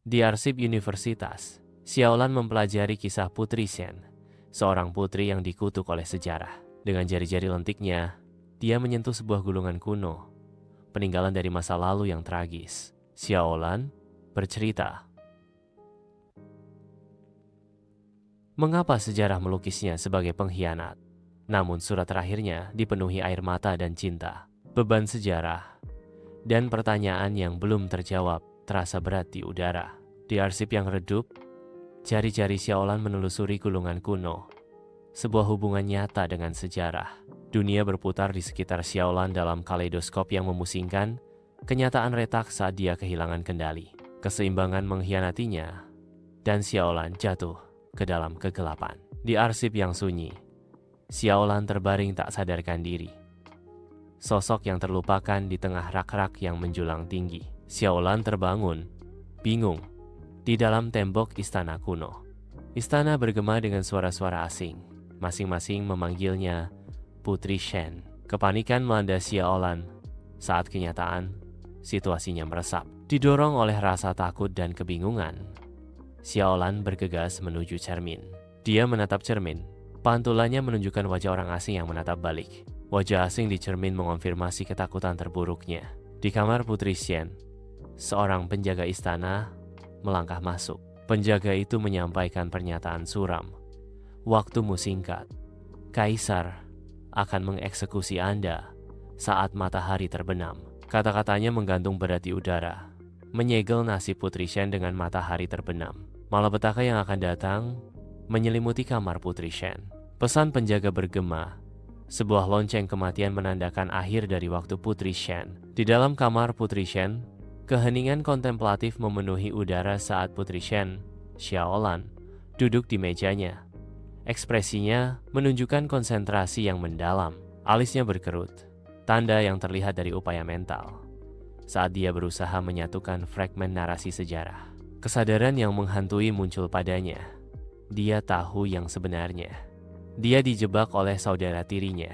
Di arsip universitas, Xiaolan mempelajari kisah Putri Shen, seorang putri yang dikutuk oleh sejarah. Dengan jari-jari lentiknya, dia menyentuh sebuah gulungan kuno, peninggalan dari masa lalu yang tragis. Xiaolan bercerita, mengapa sejarah melukisnya sebagai pengkhianat. Namun surat terakhirnya dipenuhi air mata dan cinta. Beban sejarah dan pertanyaan yang belum terjawab terasa berat di udara. Di arsip yang redup, jari-jari Xiaolan menelusuri gulungan kuno, sebuah hubungan nyata dengan sejarah. Dunia berputar di sekitar Xiaolan dalam kaleidoskop yang memusingkan. Kenyataan retak saat dia kehilangan kendali. Keseimbangan mengkhianatinya, dan Xiaolan jatuh ke dalam kegelapan. Di arsip yang sunyi, Xiaolan terbaring tak sadarkan diri. Sosok yang terlupakan di tengah rak-rak yang menjulang tinggi. Xiaolan terbangun, bingung, di dalam tembok istana kuno. Istana bergema dengan suara-suara asing, masing-masing memanggilnya Putri Shen. Kepanikan melanda Xiaolan saat kenyataan situasinya meresap. Didorong oleh rasa takut dan kebingungan, Xiaolan bergegas menuju cermin. Dia menatap cermin. Pantulannya menunjukkan wajah orang asing yang menatap balik. Wajah asing di cermin mengonfirmasi ketakutan terburuknya. Di kamar Putri Shen, seorang penjaga istana melangkah masuk. Penjaga itu menyampaikan pernyataan suram. Waktumu singkat. Kaisar akan mengeksekusi Anda saat matahari terbenam. Kata-katanya menggantung berat di udara, menyegel nasib Putri Shen dengan matahari terbenam. Malapetaka yang akan datang menyelimuti kamar Putri Shen. Pesan penjaga bergema. Sebuah lonceng kematian menandakan akhir dari waktu Putri Shen. Di dalam kamar Putri Shen, keheningan kontemplatif memenuhi udara saat Putri Shen, Xiaolan, duduk di mejanya. Ekspresinya menunjukkan konsentrasi yang mendalam. Alisnya berkerut, tanda yang terlihat dari upaya mental saat dia berusaha menyatukan fragmen narasi sejarah. Kesadaran yang menghantui muncul padanya. Dia tahu yang sebenarnya. Dia dijebak oleh saudara tirinya,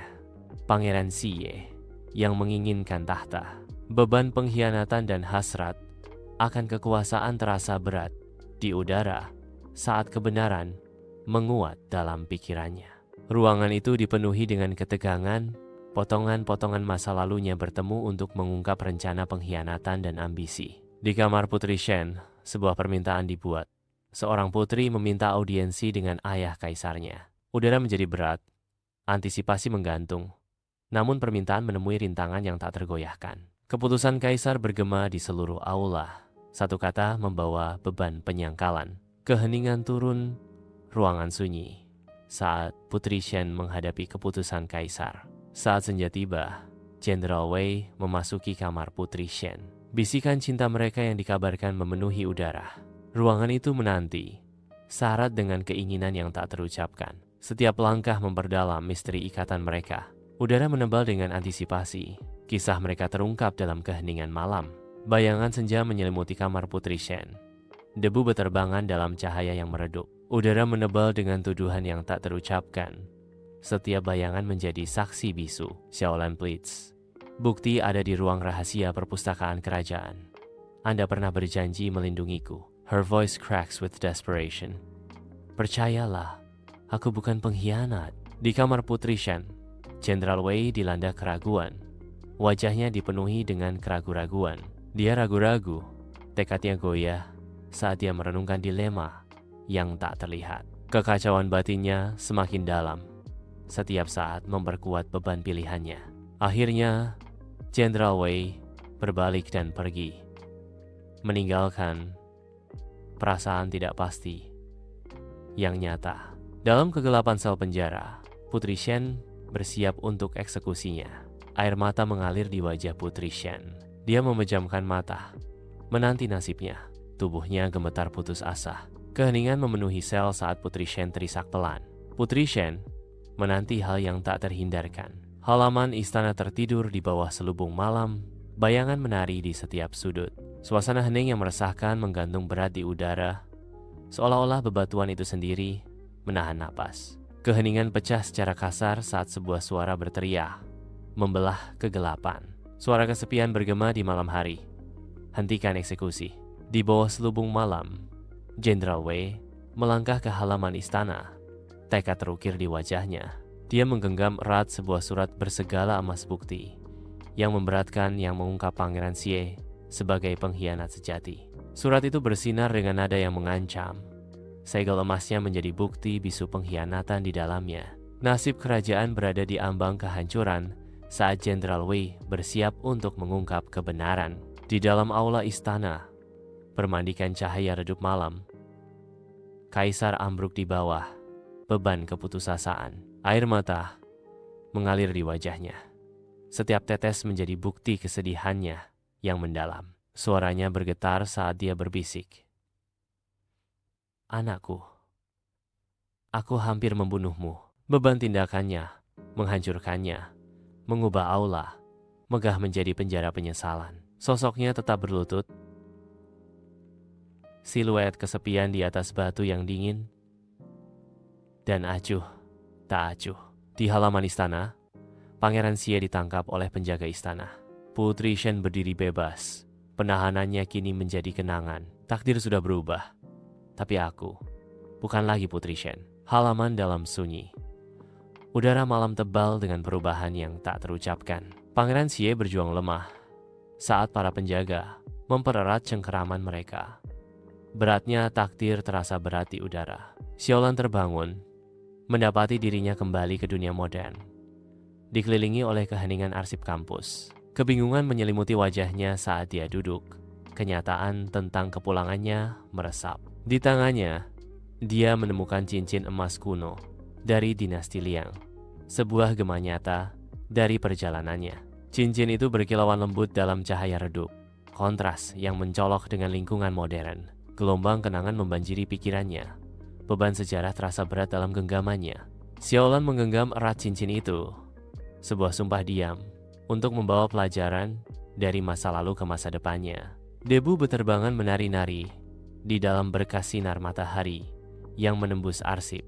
Pangeran Xie, yang menginginkan tahta. Beban pengkhianatan dan hasrat akan kekuasaan terasa berat di udara saat kebenaran menguat dalam pikirannya. Ruangan itu dipenuhi dengan ketegangan. Potongan-potongan masa lalunya bertemu untuk mengungkap rencana pengkhianatan dan ambisi. Di kamar Putri Shen, sebuah permintaan dibuat. Seorang putri meminta audiensi dengan ayah kaisarnya. Udara menjadi berat, antisipasi menggantung. Namun permintaan menemui rintangan yang tak tergoyahkan. Keputusan kaisar bergema di seluruh aula. Satu kata membawa beban penyangkalan. Keheningan turun, ruangan sunyi saat Putri Shen menghadapi keputusan kaisar. Saat senja tiba, Jenderal Wei memasuki kamar Putri Shen. Bisikan cinta mereka yang dikabarkan memenuhi udara. Ruangan itu menanti, syarat dengan keinginan yang tak terucapkan. Setiap langkah memperdalam misteri ikatan mereka. Udara menebal dengan antisipasi. Kisah mereka terungkap dalam keheningan malam. Bayangan senja menyelimuti kamar Putri Shen. Debu beterbangan dalam cahaya yang meredup. Udara menebal dengan tuduhan yang tak terucapkan. Setiap bayangan menjadi saksi bisu. Xiaolan pleads. Bukti ada di ruang rahasia perpustakaan kerajaan. Anda pernah berjanji melindungiku. Her voice cracks with desperation. Percayalah, aku bukan pengkhianat. Di kamar Putri Shen, Jenderal Wei dilanda keraguan. Wajahnya dipenuhi dengan keraguan-raguan. Dia ragu-ragu, tekadnya goyah saat dia merenungkan dilema yang tak terlihat. Kekacauan batinnya semakin dalam. Setiap saat memperkuat beban pilihannya. Akhirnya, Jenderal Wei berbalik dan pergi, meninggalkan perasaan tidak pasti yang nyata. Dalam kegelapan sel penjara, Putri Shen bersiap untuk eksekusinya. Air mata mengalir di wajah Putri Shen. Dia memejamkan mata, menanti nasibnya. Tubuhnya gemetar putus asa. Keheningan memenuhi sel saat Putri Shen terisak pelan. Putri Shen menanti hal yang tak terhindarkan. Halaman istana tertidur di bawah selubung malam. Bayangan menari di setiap sudut. Suasana hening yang meresahkan menggantung berat di udara. Seolah-olah bebatuan itu sendiri menahan napas. Keheningan pecah secara kasar saat sebuah suara berteriak, membelah kegelapan. Suara kesepian bergema di malam hari. Hentikan eksekusi. Di bawah selubung malam, Jenderal Wei melangkah ke halaman istana. Tekad terukir di wajahnya. Dia menggenggam erat sebuah surat bersegala emas bukti yang memberatkan yang mengungkap Pangeran Xie sebagai pengkhianat sejati. Surat itu bersinar dengan nada yang mengancam. Segel emasnya menjadi bukti bisu pengkhianatan di dalamnya. Nasib kerajaan berada di ambang kehancuran saat Jenderal Wei bersiap untuk mengungkap kebenaran. Di dalam aula istana, bermandikan cahaya redup malam, Kaisar ambruk di bawah beban keputusasaan. Air mata mengalir di wajahnya. Setiap tetes menjadi bukti kesedihannya yang mendalam. Suaranya bergetar saat dia berbisik. Anakku, aku hampir membunuhmu. Beban tindakannya menghancurkannya, mengubah aula, megah menjadi penjara penyesalan. Sosoknya tetap berlutut. Siluet kesepian di atas batu yang dingin. Dan acuh, tak acuh. Di halaman istana, Pangeran Xie ditangkap oleh penjaga istana. Putri Shen berdiri bebas. Penahanannya kini menjadi kenangan. Takdir sudah berubah. Tapi aku, bukan lagi Putri Shen. Halaman dalam sunyi. Udara malam tebal dengan perubahan yang tak terucapkan. Pangeran Xie berjuang lemah saat para penjaga mempererat cengkeraman mereka. Beratnya takdir terasa berat di udara. Xiaolan terbangun, mendapati dirinya kembali ke dunia modern. Dikelilingi oleh keheningan arsip kampus. Kebingungan menyelimuti wajahnya saat dia duduk. Kenyataan tentang kepulangannya meresap. Di tangannya, dia menemukan cincin emas kuno dari dinasti Liang. Sebuah gema nyata dari perjalanannya. Cincin itu berkilauan lembut dalam cahaya redup. Kontras yang mencolok dengan lingkungan modern. Gelombang kenangan membanjiri pikirannya. Beban sejarah terasa berat dalam genggamannya. Xiaolan menggenggam erat cincin itu. Sebuah sumpah diam untuk membawa pelajaran dari masa lalu ke masa depannya. Debu beterbangan menari-nari di dalam berkas sinar matahari yang menembus arsip,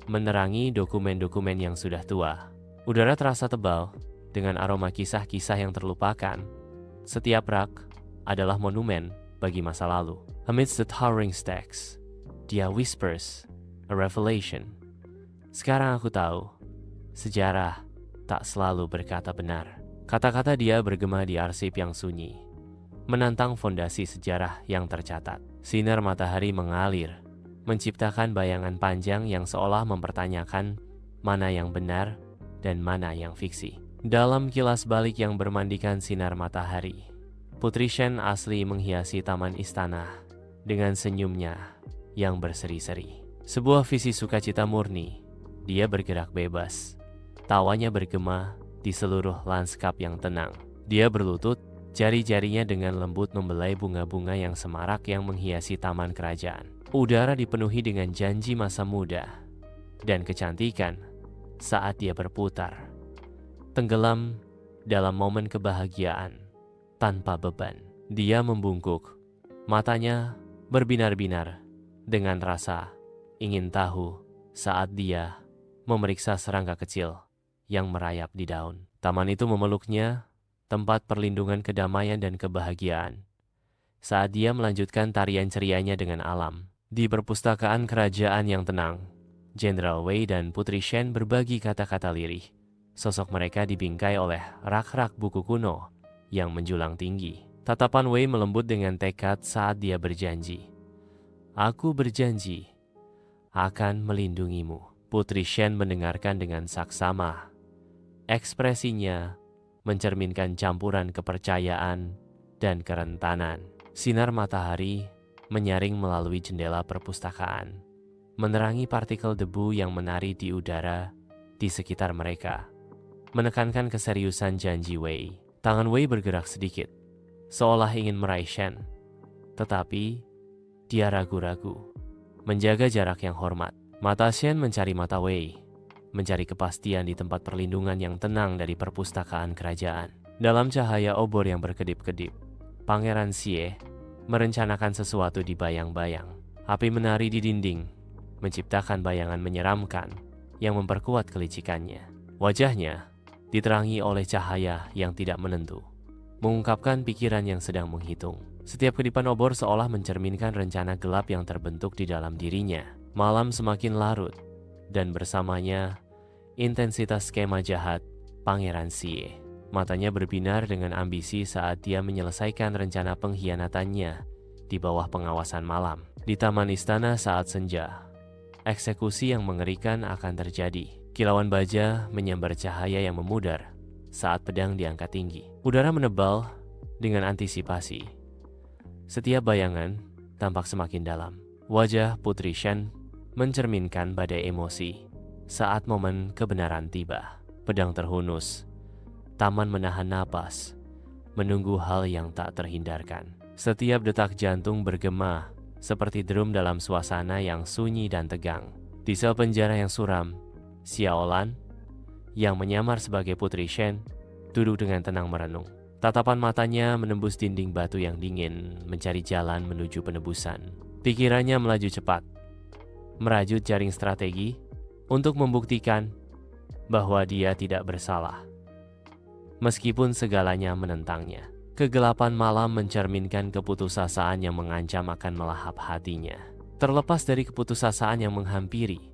menerangi dokumen-dokumen yang sudah tua. Udara terasa tebal dengan aroma kisah-kisah yang terlupakan. Setiap rak adalah monumen bagi masa lalu. Amidst the towering stacks, dia whispers, a revelation. Sekarang aku tahu, sejarah tak selalu berkata benar. Kata-kata dia bergema di arsip yang sunyi, menantang fondasi sejarah yang tercatat. Sinar matahari mengalir, menciptakan bayangan panjang yang seolah mempertanyakan mana yang benar dan mana yang fiksi. Dalam kilas balik yang bermandikan sinar matahari, Putri Shen asli menghiasi taman istana dengan senyumnya yang berseri-seri. Sebuah visi sukacita murni. Dia bergerak bebas. Tawanya bergema di seluruh lanskap yang tenang. Dia berlutut, jari-jarinya dengan lembut membelai bunga-bunga yang semarak yang menghiasi taman kerajaan. Udara dipenuhi dengan janji masa muda dan kecantikan saat dia berputar, tenggelam dalam momen kebahagiaan tanpa beban. Dia membungkuk, matanya berbinar-binar dengan rasa ingin tahu saat dia memeriksa serangga kecil yang merayap di daun. Taman itu memeluknya, tempat perlindungan kedamaian dan kebahagiaan. Saat dia melanjutkan tarian cerianya dengan alam. Di perpustakaan kerajaan yang tenang, Jenderal Wei dan Putri Shen berbagi kata-kata lirih. Sosok mereka dibingkai oleh rak-rak buku kuno yang menjulang tinggi. Tatapan Wei melembut dengan tekad saat dia berjanji. Aku berjanji akan melindungimu. Putri Shen mendengarkan dengan saksama. Ekspresinya mencerminkan campuran kepercayaan dan kerentanan. Sinar matahari menyaring melalui jendela perpustakaan, menerangi partikel debu yang menari di udara di sekitar mereka, menekankan keseriusan janji Wei. Tangan Wei bergerak sedikit, seolah ingin meraih Shen, tetapi dia ragu-ragu, menjaga jarak yang hormat. Mata Shen mencari mata Wei, mencari kepastian di tempat perlindungan yang tenang dari perpustakaan kerajaan. Dalam cahaya obor yang berkedip-kedip, Pangeran Xie merencanakan sesuatu di bayang-bayang. Api menari di dinding, menciptakan bayangan menyeramkan yang memperkuat kelicikannya. Wajahnya diterangi oleh cahaya yang tidak menentu, mengungkapkan pikiran yang sedang menghitung. Setiap kedipan obor seolah mencerminkan rencana gelap yang terbentuk di dalam dirinya. Malam semakin larut, dan bersamanya intensitas skema jahat Pangeran Sie. Matanya berbinar dengan ambisi saat dia menyelesaikan rencana pengkhianatannya di bawah pengawasan malam. Di taman istana saat senja, eksekusi yang mengerikan akan terjadi. Kilauan baja menyambar cahaya yang memudar saat pedang diangkat tinggi. Udara menebal dengan antisipasi. Setiap bayangan tampak semakin dalam. Wajah Putri Shen mencerminkan badai emosi saat momen kebenaran tiba. Pedang terhunus, taman menahan napas, menunggu hal yang tak terhindarkan. Setiap detak jantung bergema seperti drum dalam suasana yang sunyi dan tegang. Di sel penjara yang suram, Xiaolan yang menyamar sebagai Putri Shen duduk dengan tenang merenung. Tatapan matanya menembus dinding batu yang dingin, mencari jalan menuju penebusan. Pikirannya melaju cepat, merajut jaring strategi untuk membuktikan bahwa dia tidak bersalah. Meskipun segalanya menentangnya, kegelapan malam mencerminkan keputusasaan yang mengancam akan melahap hatinya. Terlepas dari keputusasaan yang menghampiri,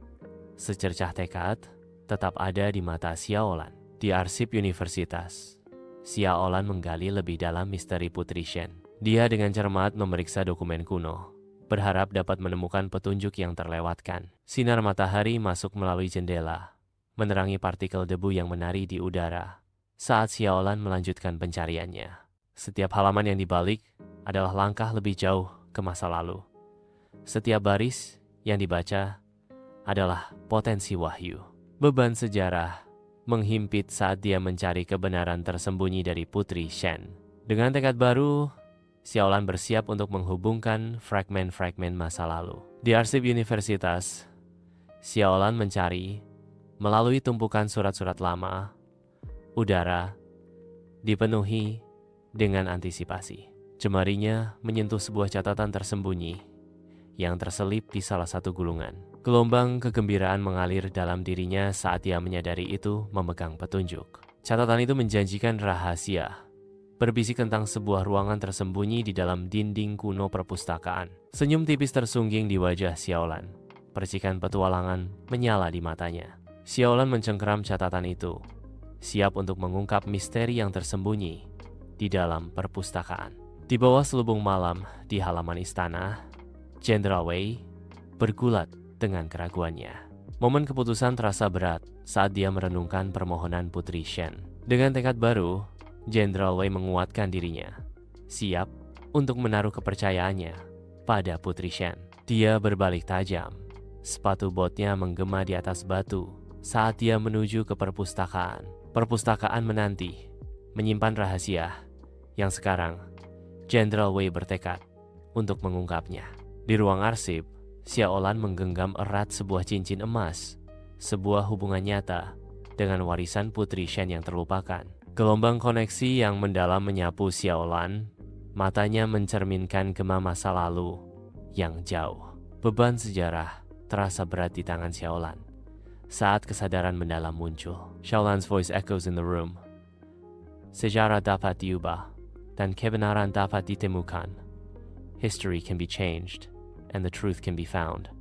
secercah tekad tetap ada di mata Xiaolan. Di arsip universitas, Xiaolan menggali lebih dalam misteri Putri Shen. Dia dengan cermat memeriksa dokumen kuno, berharap dapat menemukan petunjuk yang terlewatkan. Sinar matahari masuk melalui jendela, menerangi partikel debu yang menari di udara saat Xiaolan melanjutkan pencariannya. Setiap halaman yang dibalik adalah langkah lebih jauh ke masa lalu. Setiap baris yang dibaca adalah potensi wahyu. Beban sejarah menghimpit saat dia mencari kebenaran tersembunyi dari Putri Shen. Dengan tekad baru, Xiaolan bersiap untuk menghubungkan fragmen-fragmen masa lalu. Di arsip universitas, Xiaolan mencari melalui tumpukan surat-surat lama. Udara dipenuhi dengan antisipasi. Jemarinya menyentuh sebuah catatan tersembunyi yang terselip di salah satu gulungan. Gelombang kegembiraan mengalir dalam dirinya saat dia menyadari itu memegang petunjuk. Catatan itu menjanjikan rahasia, berbisik tentang sebuah ruangan tersembunyi di dalam dinding kuno perpustakaan. Senyum tipis tersungging di wajah Xiaolan. Percikan petualangan menyala di matanya. Xiaolan mencengkeram catatan itu, siap untuk mengungkap misteri yang tersembunyi di dalam perpustakaan. Di bawah selubung malam di halaman istana, Jenderal Wei bergulat dengan keraguannya. Momen keputusan terasa berat saat dia merenungkan permohonan Putri Shen. Dengan tekad baru, Jenderal Wei menguatkan dirinya, siap untuk menaruh kepercayaannya pada Putri Shen. Dia berbalik tajam, sepatu botnya menggema di atas batu saat dia menuju ke perpustakaan. Perpustakaan menanti, menyimpan rahasia yang sekarang Jenderal Wei bertekad untuk mengungkapnya. Di ruang arsip, Xiaolan menggenggam erat sebuah cincin emas, sebuah hubungan nyata dengan warisan Putri Shen yang terlupakan. Gelombang koneksi yang mendalam menyapu Xiaolan, matanya mencerminkan gema masa lalu yang jauh. Beban sejarah terasa berat di tangan Xiaolan saat kesadaran mendalam muncul. Xiaolan's voice echoes in the room. Sejarah dapat diubah dan kebenaran dapat ditemukan. History can be changed and the truth can be found.